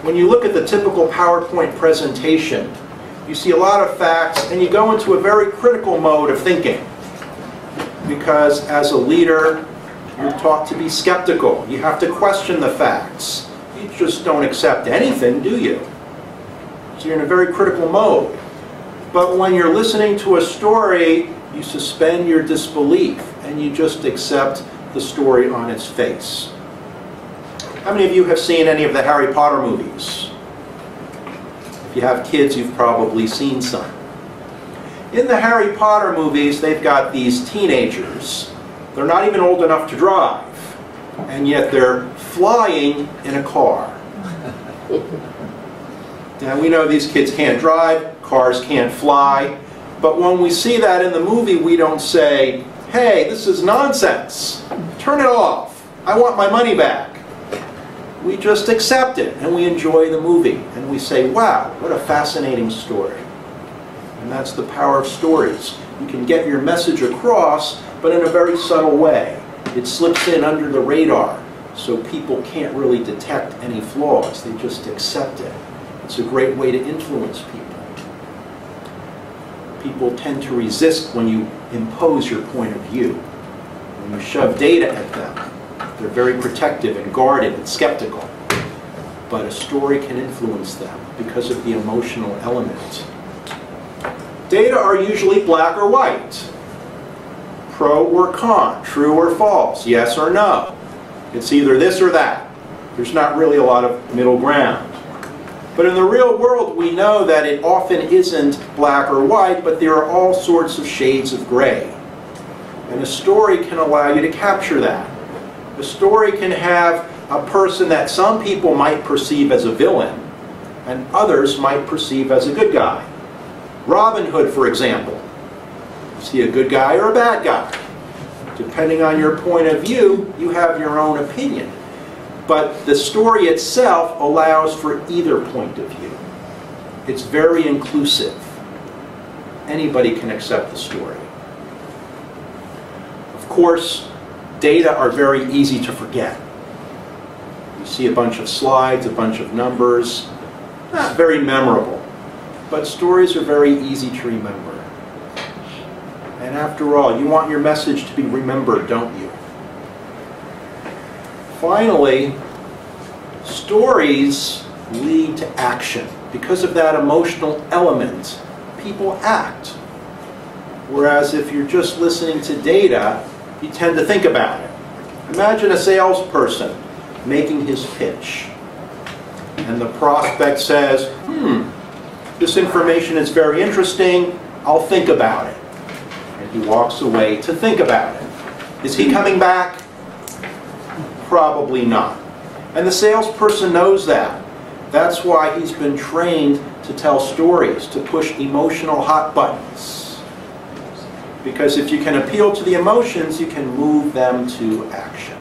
When you look at the typical PowerPoint presentation, you see a lot of facts, and you go into a very critical mode of thinking. Because as a leader, you're taught to be skeptical. You have to question the facts. You just don't accept anything, do you? So you're in a very critical mode. But when you're listening to a story, you suspend your disbelief and you just accept the story on its face. How many of you have seen any of the Harry Potter movies? If you have kids, you've probably seen some. In the Harry Potter movies, they've got these teenagers. They're not even old enough to drive, and yet they're flying in a car. Now, we know these kids can't drive, cars can't fly, but when we see that in the movie, we don't say, "Hey, this is nonsense. Turn it off. I want my money back." We just accept it, and we enjoy the movie, and we say, "Wow, what a fascinating story." And that's the power of stories. You can get your message across, but in a very subtle way. It slips in under the radar, so people can't really detect any flaws. They just accept it. It's a great way to influence people. People tend to resist when you impose your point of view. When you shove data at them, they're very protective and guarded and skeptical. But a story can influence them because of the emotional element. Data are usually black or white. Pro or con, true or false, yes or no. It's either this or that. There's not really a lot of middle ground. But in the real world, we know that it often isn't black or white, but there are all sorts of shades of gray. And a story can allow you to capture that. A story can have a person that some people might perceive as a villain, and others might perceive as a good guy. Robin Hood, for example. Is he a good guy or a bad guy? Depending on your point of view, you have your own opinion. But the story itself allows for either point of view. It's very inclusive. Anybody can accept the story. Of course, data are very easy to forget. You see a bunch of slides, a bunch of numbers, not very memorable. But stories are very easy to remember. And after all, you want your message to be remembered, don't you? Finally, stories lead to action. Because of that emotional element, people act. Whereas if you're just listening to data, you tend to think about it. Imagine a salesperson making his pitch. And the prospect says, this information is very interesting, I'll think about it. And he walks away to think about it. Is he coming back? Probably not. And the salesperson knows that. That's why he's been trained to tell stories, to push emotional hot buttons. Because if you can appeal to the emotions, you can move them to action.